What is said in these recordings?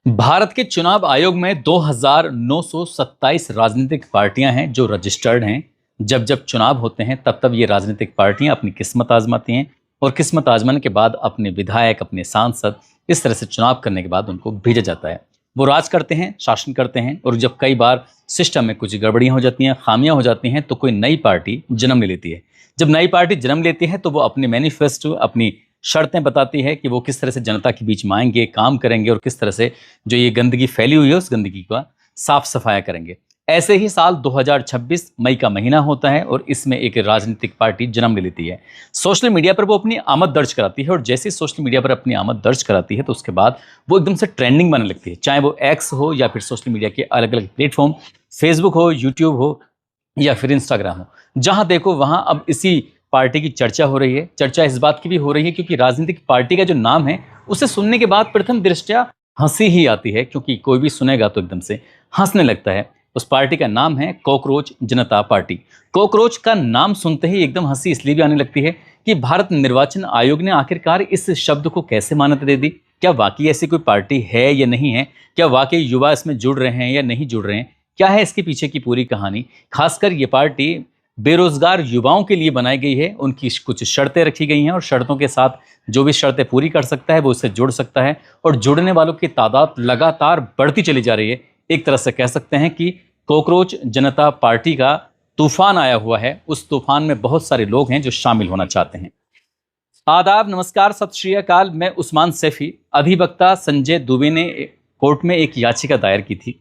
भारत के चुनाव आयोग में 2,927 राजनीतिक पार्टियां हैं जो रजिस्टर्ड हैं। जब जब चुनाव होते हैं तब तब ये राजनीतिक पार्टियां अपनी किस्मत आजमाती हैं और किस्मत आजमाने के बाद अपने विधायक, अपने सांसद इस तरह से चुनाव करने के बाद उनको भेजा जाता है। वो राज करते हैं, शासन करते हैं और जब कई बार सिस्टम में कुछ गड़बड़ियां हो जाती हैं, खामियां हो जाती हैं तो कोई नई पार्टी जन्म ले लेती है। जब नई पार्टी जन्म लेती है तो वो अपने मैनिफेस्टो, अपनी शर्तें बताती है कि वो किस तरह से जनता के बीच में आएंगे, काम करेंगे और किस तरह से जो ये गंदगी फैली हुई है उस गंदगी का साफ सफाया करेंगे। ऐसे ही साल 2026 मई का महीना होता है और इसमें एक राजनीतिक पार्टी जन्म ले लेती है। सोशल मीडिया पर वो अपनी आमद दर्ज कराती है और जैसे ही सोशल मीडिया पर अपनी आमद दर्ज कराती है तो उसके बाद वो एकदम से ट्रेंडिंग बनने लगती है, चाहे वो एक्स हो या फिर सोशल मीडिया के अलग अलग प्लेटफॉर्म, फेसबुक हो, यूट्यूब हो या फिर इंस्टाग्राम हो। जहां देखो वहां अब इसी पार्टी की चर्चा हो रही है। चर्चा इस बात की भी हो रही है क्योंकि राजनीतिक पार्टी का जो नाम है उसे सुनने के बाद प्रथम दृष्टया हंसी ही आती है, क्योंकि कोई भी सुनेगा तो एकदम से हंसने लगता है। उस पार्टी का नाम है कॉकरोच जनता पार्टी। कॉकरोच का नाम सुनते ही एकदम हंसी इसलिए भी आने लगती है कि भारत निर्वाचन आयोग ने आखिरकार इस शब्द को कैसे मान्यता दे दी। क्या वाकई ऐसी कोई पार्टी है या नहीं है? क्या वाकई युवा इसमें जुड़ रहे हैं या नहीं जुड़ रहे हैं? क्या है इसके पीछे की पूरी कहानी? खासकर ये पार्टी बेरोजगार युवाओं के लिए बनाई गई है। उनकी कुछ शर्तें रखी गई हैं और शर्तों के साथ जो भी शर्तें पूरी कर सकता है वो इससे जुड़ सकता है और जुड़ने वालों की तादाद लगातार बढ़ती चली जा रही है। एक तरह से कह सकते हैं कि कॉकरोच जनता पार्टी का तूफान आया हुआ है। उस तूफान में बहुत सारे लोग हैं जो शामिल होना चाहते हैं। आदाब, नमस्कार, सत श्री अकाल। मैं उस्मान सैफी। अधिवक्ता संजय दुबे ने कोर्ट में एक याचिका दायर की थी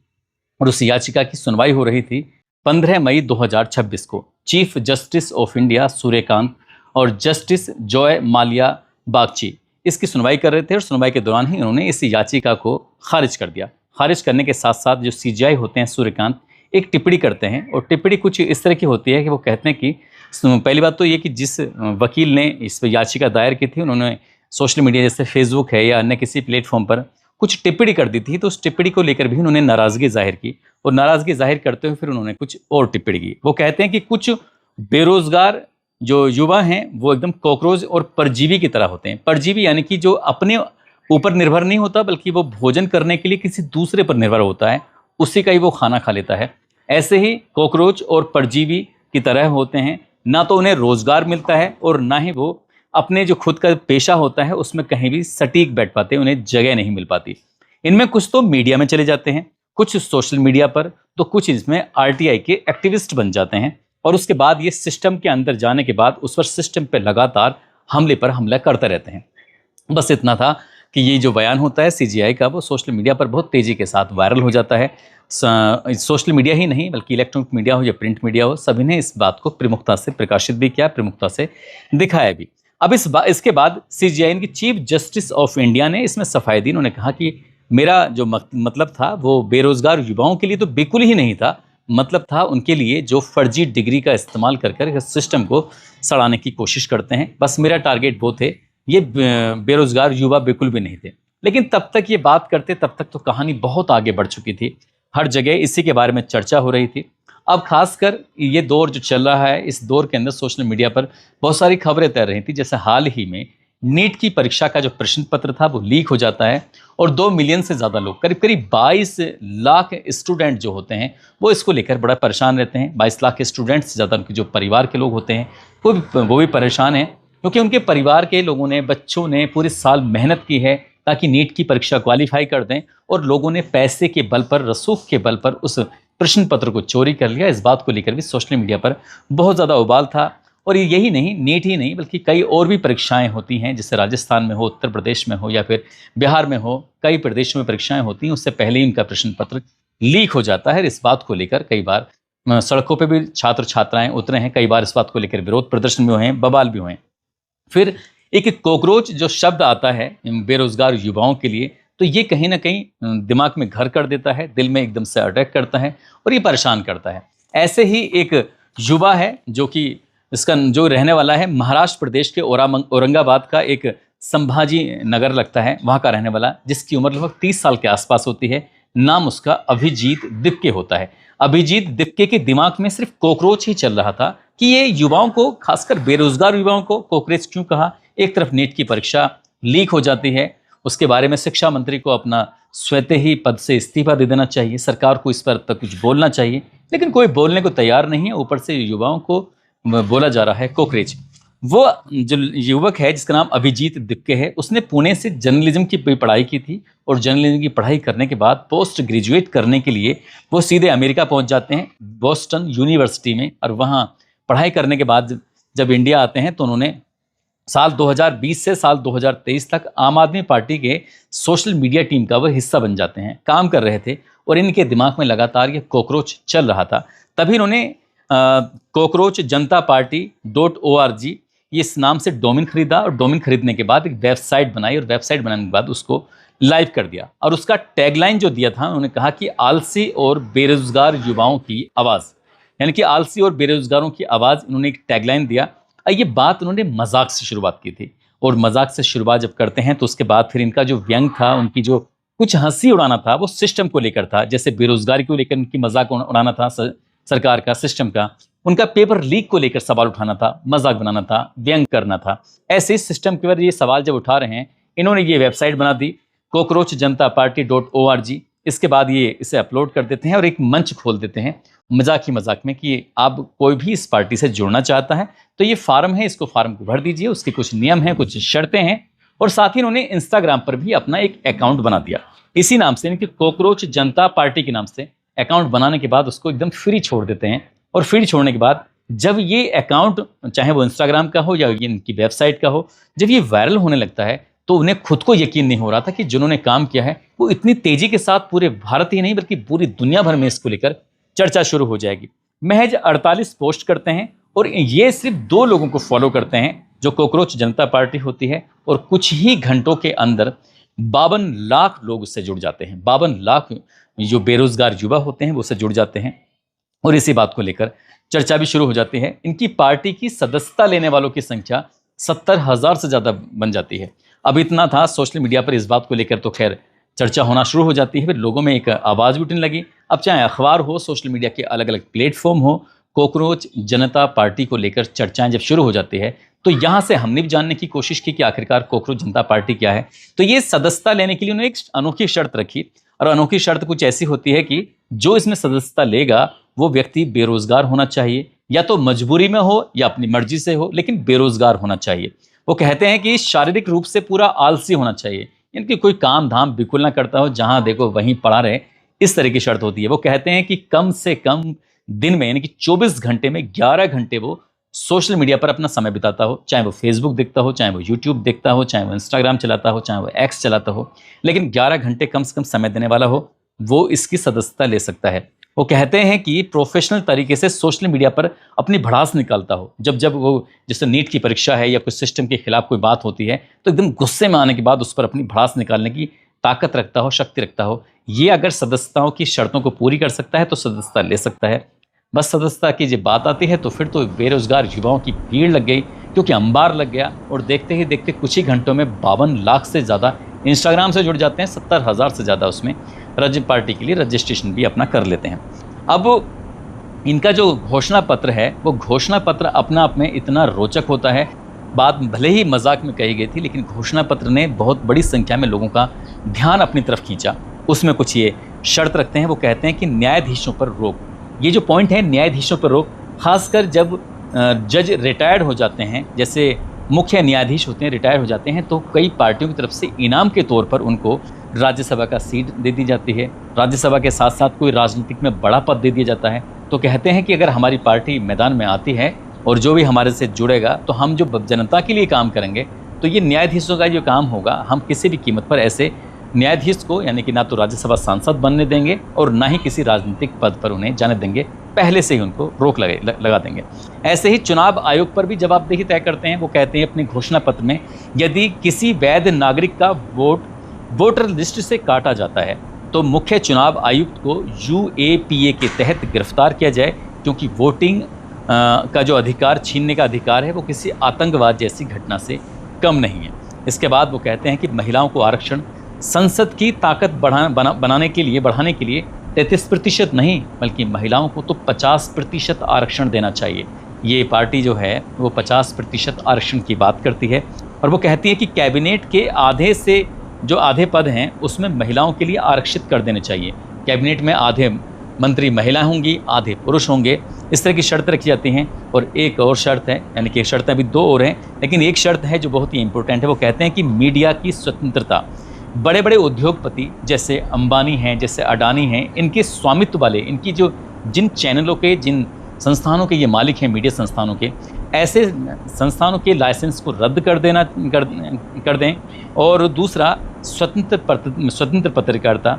और उस याचिका की सुनवाई हो रही थी 15 मई 2026 को। Chief justice of India Suryakant और जस्टिस जॉय माल्या बागची इसकी सुनवाई कर रहे थे और सुनवाई के दौरान ही उन्होंने इस याचिका को खारिज कर दिया। खारिज करने के साथ साथ जो सीजीआई होते हैं सूर्यकांत एक टिप्पणी करते हैं और टिप्पणी कुछ इस तरह की होती है कि वो कहते हैं कि पहली बात तो ये कि जिस वकील ने इस पर याचिका दायर की थी उन्होंने सोशल मीडिया जैसे फेसबुक है या अन्य किसी प्लेटफॉर्म पर कुछ टिप्पणी कर दी थी, तो उस टिप्पणी को लेकर भी उन्होंने नाराजगी जाहिर की और नाराजगी जाहिर करते हुए फिर उन्होंने कुछ और टिप्पणी की। वो कहते हैं कि कुछ बेरोजगार जो युवा हैं वो एकदम कॉकरोच और परजीवी की तरह होते हैं। परजीवी यानी कि जो अपने ऊपर निर्भर नहीं होता बल्कि वो भोजन करने के लिए किसी दूसरे पर निर्भर होता है, उसी का ही वो खाना खा लेता है। ऐसे ही कॉकरोच और परजीवी की तरह होते हैं। ना तो उन्हें रोजगार मिलता है और ना ही वो अपने जो खुद का पेशा होता है उसमें कहीं भी सटीक बैठ पाते, उन्हें जगह नहीं मिल पाती। इनमें कुछ तो मीडिया में चले जाते हैं, कुछ सोशल मीडिया पर, तो कुछ इसमें आरटीआई के एक्टिविस्ट बन जाते हैं और उसके बाद ये सिस्टम के अंदर जाने के बाद उस पर सिस्टम पर लगातार हमले पर हमला करते रहते हैं। बस इतना था कि ये जो बयान होता है सीजीआई का वो सोशल मीडिया पर बहुत तेज़ी के साथ वायरल हो जाता है। सोशल मीडिया ही नहीं बल्कि इलेक्ट्रॉनिक मीडिया हो या प्रिंट मीडिया हो, सभी ने इस बात को प्रमुखता से प्रकाशित भी किया, प्रमुखता से दिखाया भी। अब इसके बाद सीजीआई की चीफ जस्टिस ऑफ इंडिया ने इसमें सफाई दी। उन्होंने कहा कि मेरा जो मतलब था वो बेरोजगार युवाओं के लिए तो बिल्कुल ही नहीं था, मतलब था उनके लिए जो फर्जी डिग्री का इस्तेमाल कर कर सिस्टम को सड़ाने की कोशिश करते हैं। बस मेरा टारगेट वो थे, ये बेरोजगार युवा बिल्कुल भी नहीं थे। लेकिन तब तक ये बात करते तब तक तो कहानी बहुत आगे बढ़ चुकी थी। हर जगह इसी के बारे में चर्चा हो रही थी। अब खासकर ये दौर जो चल रहा है, इस दौर के अंदर सोशल मीडिया पर बहुत सारी खबरें तैर रही थी। जैसे हाल ही में नीट की परीक्षा का जो प्रश्न पत्र था वो लीक हो जाता है और 2 मिलियन से ज़्यादा लोग, करीब करीब 22 लाख स्टूडेंट जो होते हैं वो इसको लेकर बड़ा परेशान रहते हैं। 22 लाख स्टूडेंट से ज़्यादा उनके जो परिवार के लोग होते हैं वो भी परेशान हैं, क्योंकि उनके परिवार के लोगों ने, बच्चों ने पूरे साल मेहनत की है ताकि नीट की परीक्षा क्वालिफाई कर दें और लोगों ने पैसे के बल पर, रसूख के बल पर उस प्रश्न पत्र को चोरी कर लिया। इस बात को लेकर भी सोशल मीडिया पर बहुत ज़्यादा उबाल था। और यही नहीं, नीट ही नहीं बल्कि कई और भी परीक्षाएं होती हैं, जैसे राजस्थान में हो, उत्तर प्रदेश में हो या फिर बिहार में हो, कई प्रदेशों में परीक्षाएं होती हैं, उससे पहले ही उनका प्रश्न पत्र लीक हो जाता है। इस बात को लेकर कई बार सड़कों पर भी छात्र छात्राएँ उतरे हैं, कई बार इस बात को लेकर विरोध प्रदर्शन भी हुए हैं, बवाल भी हुए हैं। फिर एक कॉकरोच जो शब्द आता है बेरोजगार युवाओं के लिए, तो ये कहीं ना कहीं दिमाग में घर कर देता है, दिल में एकदम से अटैक करता है और ये परेशान करता है। ऐसे ही एक युवा है जो कि इसका जो रहने वाला है महाराष्ट्र प्रदेश के औरंगाबाद का एक संभाजी नगर लगता है, वहाँ का रहने वाला, जिसकी उम्र लगभग 30 साल के आसपास होती है। नाम उसका अभिजीत दिप्के होता है। अभिजीत दिप्के के दिमाग में सिर्फ कॉकरोच ही चल रहा था कि ये युवाओं को, खासकर बेरोजगार युवाओं को कॉकरोच क्यों कहा। एक तरफ नीट की परीक्षा लीक हो जाती है, उसके बारे में शिक्षा मंत्री को अपना स्वतः ही पद से इस्तीफा दे देना चाहिए, सरकार को इस पर तक कुछ बोलना चाहिए, लेकिन कोई बोलने को तैयार नहीं है। ऊपर से युवाओं को बोला जा रहा है कोकरेच। वो जो युवक है जिसका नाम अभिजीत दिप्के है, उसने पुणे से जर्नलिज्म की पढ़ाई की थी और जर्नलिज्म की पढ़ाई करने के बाद पोस्ट ग्रेजुएट करने के लिए वो सीधे अमेरिका पहुंच जाते हैं, बोस्टन यूनिवर्सिटी में। और वहाँ पढ़ाई करने के बाद जब इंडिया आते हैं तो उन्होंने साल 2020 से साल 2023 तक आम आदमी पार्टी के सोशल मीडिया टीम का वो हिस्सा बन जाते हैं, काम कर रहे थे और इनके दिमाग में लगातार ये कोकरोच चल रहा था। तभी इन्होंने कोकरोच जनता पार्टी .org इस नाम से डोमेन खरीदा और डोमेन खरीदने के बाद एक वेबसाइट बनाई और वेबसाइट बनाने के बाद उसको लाइव कर दिया। और उसका टैगलाइन जो दिया था, उन्होंने कहा कि आलसी और बेरोजगार युवाओं की आवाज़, यानी कि आलसी और बेरोजगारों की आवाज़, इन्होंने एक टैगलाइन दिया। ये बात उन्होंने मजाक से शुरुआत की थी और मजाक से शुरुआत जब करते हैं तो उसके बाद फिर इनका जो व्यंग था, उनकी जो कुछ हंसी उड़ाना था, वो सिस्टम को लेकर था। जैसे बेरोजगारी को लेकर उनकी मजाक उड़ाना था सरकार का, सिस्टम का। उनका पेपर लीक को लेकर सवाल उठाना था, मजाक बनाना था, व्यंग करना था। ऐसे सिस्टम के ऊपर ये सवाल जब उठा रहे हैं, इन्होंने ये वेबसाइट बना दी कोकरोच जनता पार्टी .org। इसके बाद ये इसे अपलोड कर देते हैं और एक मंच खोल देते हैं मजाक ही मजाक में कि आप कोई भी इस पार्टी से जुड़ना चाहता है तो ये फार्म है, इसको फार्म को भर दीजिए, उसके कुछ नियम हैं, कुछ शर्तें हैं। और साथ ही इन्होंने इंस्टाग्राम पर भी अपना एक अकाउंट बना दिया इसी नाम से, इनकी कोकरोच जनता पार्टी के नाम से अकाउंट बनाने के बाद उसको एकदम फ्री छोड़ देते हैं। और फ्री छोड़ने के बाद जब ये अकाउंट, चाहे वो इंस्टाग्राम का हो या इनकी वेबसाइट का हो, जब ये वायरल होने लगता है तो उन्हें खुद को यकीन नहीं हो रहा था कि जिन्होंने काम किया है वो इतनी तेजी के साथ पूरे भारत ही नहीं बल्कि पूरी दुनिया भर में इसको लेकर चर्चा शुरू हो जाएगी। महज 48 पोस्ट करते हैं और ये सिर्फ 2 लोगों को फॉलो करते हैं जो कोकरोच जनता पार्टी होती है, और कुछ ही घंटों के अंदर 52 लाख लोग उससे जुड़ जाते हैं। 52 लाख जो बेरोजगार युवा होते हैं वो उससे जुड़ जाते हैं और इसी बात को लेकर चर्चा भी शुरू हो जाती है। इनकी पार्टी की सदस्यता लेने वालों की संख्या 70,000 से ज़्यादा बन जाती है। अब इतना था, सोशल मीडिया पर इस बात को लेकर तो खैर चर्चा होना शुरू हो जाती है, फिर लोगों में एक आवाज़ भी उठने लगी। अब चाहे अखबार हो, सोशल मीडिया के अलग अलग प्लेटफॉर्म हो, कोकरोच जनता पार्टी को लेकर चर्चाएं जब शुरू हो जाती है तो यहाँ से हमने भी जानने की कोशिश की कि आखिरकार कोकरोच जनता पार्टी क्या है। तो ये सदस्यता लेने के लिए उन्होंने एक अनोखी शर्त रखी, और अनोखी शर्त कुछ ऐसी होती है कि जो इसमें सदस्यता लेगा वो व्यक्ति बेरोजगार होना चाहिए, या तो मजबूरी में हो या अपनी मर्जी से हो, लेकिन बेरोजगार होना चाहिए। वो कहते हैं कि शारीरिक रूप से पूरा आलसी होना चाहिए, यानी कि कोई काम धाम बिल्कुल ना करता हो, जहां देखो वहीं पड़ा रहे, इस तरह की शर्त होती है। वो कहते हैं कि कम से कम दिन में, यानी कि 24 घंटे में 11 घंटे वो सोशल मीडिया पर अपना समय बिताता हो, चाहे वो फेसबुक देखता हो, चाहे वो यूट्यूब देखता हो, चाहे वो इंस्टाग्राम चलाता हो, चाहे वो एक्स चलाता हो, लेकिन 11 घंटे कम से कम समय देने वाला हो, वो इसकी सदस्यता ले सकता है। वो कहते हैं कि प्रोफेशनल तरीके से सोशल मीडिया पर अपनी भड़ास निकालता हो। जब वो जैसे नीट की परीक्षा है या कुछ सिस्टम के खिलाफ कोई बात होती है तो एकदम गुस्से में आने के बाद उस पर अपनी भड़ास निकालने की ताकत रखता हो, शक्ति रखता हो। ये अगर सदस्यताओं की शर्तों को पूरी कर सकता है तो सदस्यता ले सकता है। बस सदस्यता की जब बात आती है तो फिर तो बेरोजगार युवाओं की भीड़ लग गई, क्योंकि अंबार लग गया, और देखते ही देखते कुछ ही घंटों में 52 लाख से ज़्यादा इंस्टाग्राम से जुड़ जाते हैं। 70,000 से ज़्यादा उसमें पार्टी के लिए रजिस्ट्रेशन भी अपना कर लेते हैं। अब इनका जो घोषणा पत्र है, वो घोषणा पत्र अपना आप में इतना रोचक होता है। बात भले ही मजाक में कही गई थी, लेकिन घोषणा पत्र ने बहुत बड़ी संख्या में लोगों का ध्यान अपनी तरफ खींचा। उसमें कुछ ये शर्त रखते हैं, वो कहते हैं कि न्यायाधीशों पर रोक। ये जो पॉइंट है, न्यायाधीशों पर रोक, खासकर जब जज रिटायर्ड हो जाते हैं, जैसे मुख्य न्यायाधीश होते हैं, रिटायर हो जाते हैं, तो कई पार्टियों की तरफ से इनाम के तौर पर उनको राज्यसभा का सीट दे दी जाती है। राज्यसभा के साथ साथ कोई राजनीतिक में बड़ा पद दे दिया जाता है। तो कहते हैं कि अगर हमारी पार्टी मैदान में आती है और जो भी हमारे से जुड़ेगा, तो हम जो जनता के लिए काम करेंगे, तो ये न्यायाधीशों का जो काम होगा, हम किसी भी कीमत पर ऐसे न्यायाधीश को, यानी कि ना तो राज्यसभा सांसद बनने देंगे और ना ही किसी राजनीतिक पद पर उन्हें जाने देंगे, पहले से ही उनको रोक लगा देंगे। ऐसे ही चुनाव आयोग पर भी जवाबदेही तय करते हैं। वो कहते हैं अपने घोषणा पत्र में, यदि किसी वैध नागरिक का वोटर लिस्ट से काटा जाता है तो मुख्य चुनाव आयुक्त को UAPA के तहत गिरफ्तार किया जाए, क्योंकि वोटिंग का जो अधिकार छीनने का अधिकार है वो किसी आतंकवाद जैसी घटना से कम नहीं है। इसके बाद वो कहते हैं कि महिलाओं को आरक्षण संसद की ताकत बढ़ाने के लिए 33% नहीं, बल्कि महिलाओं को तो 50% आरक्षण देना चाहिए। ये पार्टी जो है वो 50% आरक्षण की बात करती है, और वो कहती है कि कैबिनेट के आधे से जो आधे पद हैं उसमें महिलाओं के लिए आरक्षित कर देने चाहिए। कैबिनेट में आधे मंत्री महिला होंगी, आधे पुरुष होंगे, इस तरह की शर्त रखी जाती हैं। और एक और शर्त है, यानी कि शर्तें अभी 2 और हैं, लेकिन एक शर्त है जो बहुत ही इंपॉर्टेंट है। वो कहते हैं कि मीडिया की स्वतंत्रता, बड़े बड़े उद्योगपति जैसे अंबानी हैं, जैसे अडानी हैं, इनके स्वामित्व वाले, इनकी जो जिन चैनलों के, जिन संस्थानों के ये मालिक हैं, मीडिया संस्थानों के, ऐसे संस्थानों के लाइसेंस को रद्द कर दें। और दूसरा, स्वतंत्र पत्रकारिता,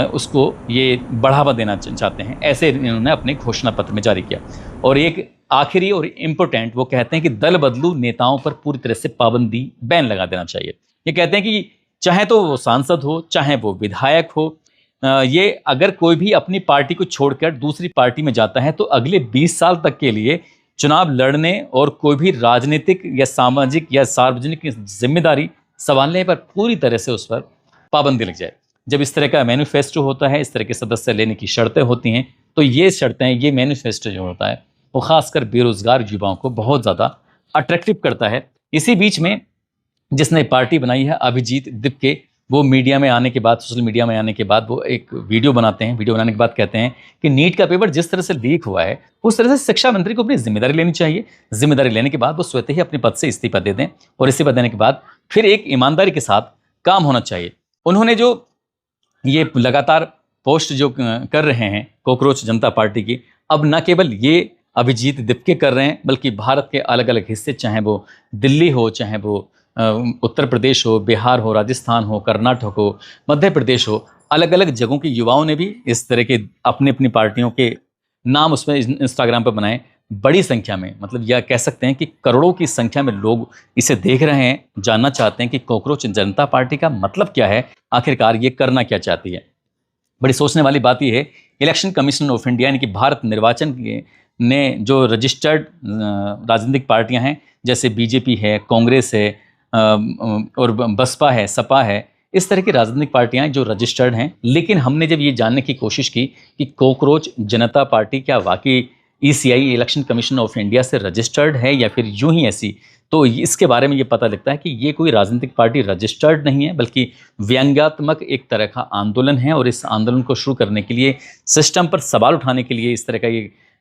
उसको ये बढ़ावा देना चाहते हैं, ऐसे इन्होंने अपने घोषणा पत्र में जारी किया। और एक आखिरी और इम्पोर्टेंट, वो कहते हैं कि दल बदलू नेताओं पर पूरी तरह से पाबंदी, बैन लगा देना चाहिए। ये कहते हैं कि चाहे तो वो सांसद हो, चाहे वो विधायक हो, ये अगर कोई भी अपनी पार्टी को छोड़कर दूसरी पार्टी में जाता है तो अगले 20 साल तक के लिए चुनाव लड़ने और कोई भी राजनीतिक या सामाजिक या सार्वजनिक जिम्मेदारी संभालने पर पूरी तरह से उस पर पाबंदी लग जाए। जब इस तरह का मैनिफेस्टो होता है, इस तरह के सदस्य लेने की शर्तें होती हैं, तो ये शर्तें, ये मैनिफेस्टो जो होता है वो खासकर बेरोजगार युवाओं को बहुत ज़्यादा अट्रैक्टिव करता है। इसी बीच में जिसने पार्टी बनाई है, अभिजीत दिपके, वो मीडिया में आने के बाद, सोशल मीडिया में आने के बाद वो एक वीडियो बनाते हैं। वीडियो बनाने के बाद कहते हैं कि नीट का पेपर जिस तरह से लीक हुआ है, उस तरह से शिक्षा मंत्री को अपनी जिम्मेदारी लेनी चाहिए। जिम्मेदारी लेने के बाद वो स्वतः ही अपने पद से इस्तीफा दे दें, और इस्तीफा देने के बाद फिर एक ईमानदारी के साथ काम होना चाहिए। उन्होंने जो ये लगातार पोस्ट जो कर रहे हैं कॉकरोच जनता पार्टी की, अब न केवल ये अभिजीत दिपके कर रहे हैं, बल्कि भारत के अलग अलग हिस्से, चाहे वो दिल्ली हो, चाहे वो उत्तर प्रदेश हो, बिहार हो, राजस्थान हो, कर्नाटक हो, मध्य प्रदेश हो, अलग अलग जगहों के युवाओं ने भी इस तरह के अपनी अपनी पार्टियों के नाम उसमें इंस्टाग्राम पर बनाए। बड़ी संख्या में, मतलब यह कह सकते हैं कि करोड़ों की संख्या में लोग इसे देख रहे हैं, जानना चाहते हैं कि कॉकरोच जनता पार्टी का मतलब क्या है, आखिरकार ये करना क्या चाहती है। बड़ी सोचने वाली बात यह है, इलेक्शन कमीशन ऑफ इंडिया यानी कि भारत निर्वाचन ने जो रजिस्टर्ड राजनीतिक पार्टियां हैं, जैसे बीजेपी है, कांग्रेस है, और बसपा है, सपा है, इस तरह की राजनीतिक पार्टियां जो रजिस्टर्ड हैं, लेकिन हमने जब ये जानने की कोशिश की कि कॉकरोच जनता पार्टी क्या वाकई ECI, election commission of India से रजिस्टर्ड है या फिर यूं ही ऐसी, तो इसके बारे में ये पता लगता है कि ये कोई राजनीतिक पार्टी रजिस्टर्ड नहीं है, बल्कि व्यंग्यात्मक एक तरह का आंदोलन है। और इस आंदोलन को शुरू करने के लिए, सिस्टम पर सवाल उठाने के लिए इस तरह का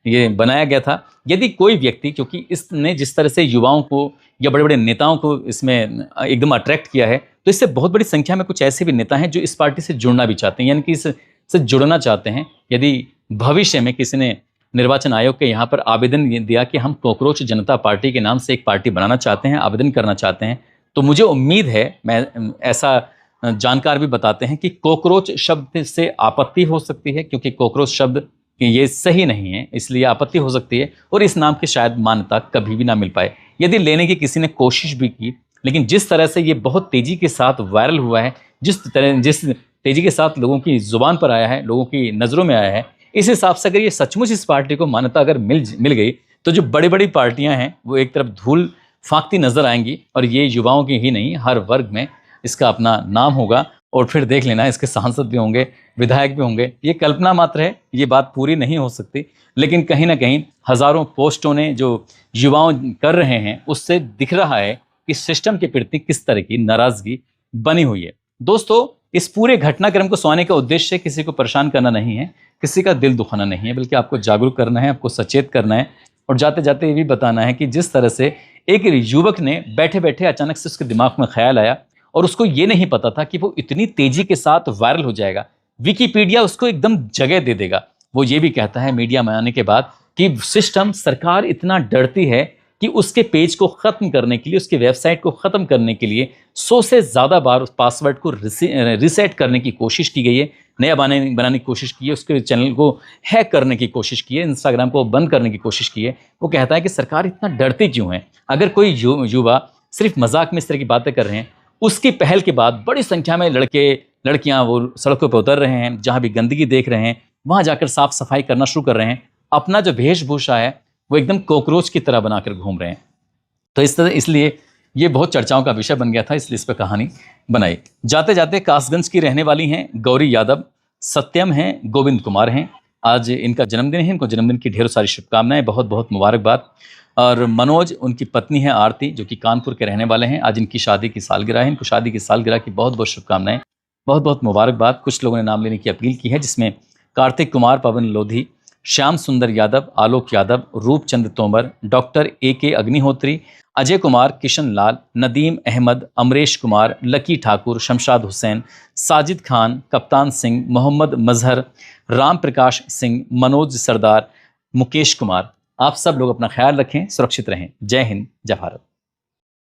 ये बनाया गया था। यदि कोई व्यक्ति, क्योंकि इसने जिस तरह से युवाओं को या बड़े बड़े नेताओं को इसमें एकदम अट्रैक्ट किया है, तो इससे बहुत बड़ी संख्या में कुछ ऐसे भी नेता हैं जो इस पार्टी से जुड़ना भी चाहते हैं, यानी कि इससे जुड़ना चाहते हैं। यदि भविष्य में किसी ने निर्वाचन आयोग के यहाँ पर आवेदन दिया कि हम कॉकरोच जनता पार्टी के नाम से एक पार्टी बनाना चाहते हैं, आवेदन करना चाहते हैं, तो मुझे उम्मीद है, मैं ऐसा जानकार भी बताते हैं कि कॉकरोच शब्द से आपत्ति हो सकती है, क्योंकि कॉकरोच शब्द ये सही नहीं है, इसलिए आपत्ति हो सकती है, और इस नाम की शायद मान्यता कभी भी ना मिल पाए। यदि लेने की किसी ने कोशिश भी की, लेकिन जिस तरह से ये बहुत तेजी के साथ वायरल हुआ है, जिस तेजी के साथ लोगों की जुबान पर आया है, लोगों की नज़रों में आया है, इस हिसाब से अगर ये सचमुच इस पार्टी को मान्यता अगर मिल गई, तो जो बड़ी बड़ी पार्टियां हैं वो एक तरफ धूल फांकती नजर आएंगी, और ये युवाओं की ही नहीं, हर वर्ग में इसका अपना नाम होगा। और फिर देख लेना, इसके सांसद भी होंगे, विधायक भी होंगे। ये कल्पना मात्र है, ये बात पूरी नहीं हो सकती, लेकिन कहीं ना कहीं हज़ारों पोस्टों ने जो युवाओं कर रहे हैं, उससे दिख रहा है कि सिस्टम के प्रति किस तरह की नाराज़गी बनी हुई है। दोस्तों, इस पूरे घटनाक्रम को सुनाने का उद्देश्य किसी को परेशान करना नहीं है, किसी का दिल दुखाना नहीं है, बल्कि आपको जागरूक करना है, आपको सचेत करना है, और जाते जाते ये भी बताना है कि जिस तरह से एक युवक ने बैठे बैठे अचानक से उसके दिमाग में ख्याल आया, और उसको ये नहीं पता था कि वो इतनी तेजी के साथ वायरल हो जाएगा, विकिपीडिया उसको एकदम जगह दे देगा। वो ये भी कहता है मीडिया में आने के बाद कि सिस्टम, सरकार इतना डरती है कि उसके पेज को ख़त्म करने के लिए, उसके वेबसाइट को ख़त्म करने के लिए 100 से ज़्यादा बार उस पासवर्ड को रिसेट करने की कोशिश की गई है, नया बनाने की कोशिश की है, उसके चैनल को हैक करने की कोशिश की है, इंस्टाग्राम को बंद करने की कोशिश की है। वो कहता है कि सरकार इतना डरती क्यों है? अगर कोई युवा सिर्फ मजाक में इस तरह की बातें कर रहे हैं, उसकी पहल के बाद बड़ी संख्या में लड़कियां वो सड़कों पर उतर रहे हैं, जहाँ भी गंदगी देख रहे हैं वहाँ जाकर साफ सफाई करना शुरू कर रहे हैं, अपना जो वेशभूषा है वो एकदम कॉकरोच की तरह बनाकर घूम रहे हैं। तो इसलिए ये बहुत चर्चाओं का विषय बन गया था, इसलिए इस पर कहानी बनाई। जाते जाते कासगंज की रहने वाली हैं गौरी यादव, सत्यम हैं, गोविंद कुमार हैं। आज इनका जन्मदिन है, इनको जन्मदिन की ढेरों सारी शुभकामनाएं, बहुत बहुत मुबारकबाद। और मनोज, उनकी पत्नी है आरती, जो कि कानपुर के रहने वाले हैं। आज इनकी शादी की सालगिरह है। इनको शादी की सालगिरह की बहुत बहुत शुभकामनाएं, बहुत बहुत मुबारकबाद। कुछ लोगों ने नाम लेने की अपील की है, जिसमें कार्तिक कुमार, पवन लोधी, श्याम सुंदर यादव, आलोक Yadav, Roopchand Tomar, doctor AK Agnihotri, Ajay Kumar, Kishan Lal, Nadeem Ahmad, Amresh Kumar, lucky Thakur, Shamshad Hussain, Sajid Khan, Kaptan Singh, Mohammad मजहर, राम प्रकाश सिंह, मनोज सरदार, मुकेश कुमार। आप सब लोग अपना ख्याल रखें, सुरक्षित रहें। जय हिंद, जय भारत।